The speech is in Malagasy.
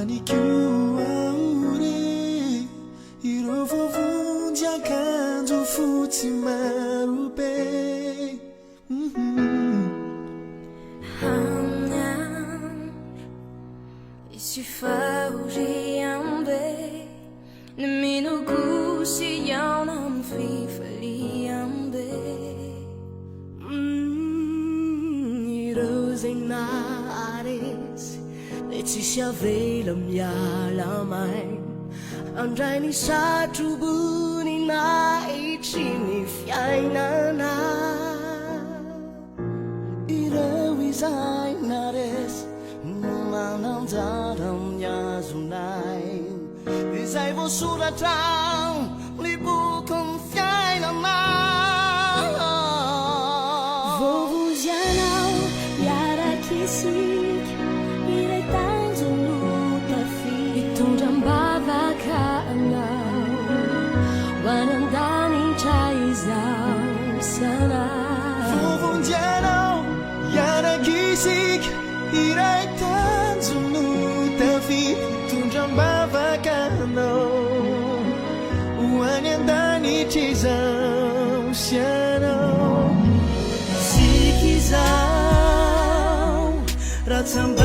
Manicure ure ireo vovonjy akanjo fotsy maro be Isifahuriambe Naminugusi yaunam fifaliambe Ireo nares le tsisy avela miala main andray ny satrobony nahitry ny fiainana ireo izay nares no mananjara amin'ny azonay izay voasoratra ny bokyny fiainana Vovozianao miarakisika iray tanjona tafita mitondram-bavaka anao ho anandanitra izao sanao vovonjianao miarakisika iray tanjona tafita mitondram-bavaka anao ho any andanitra izao sanao sikizao ratsamba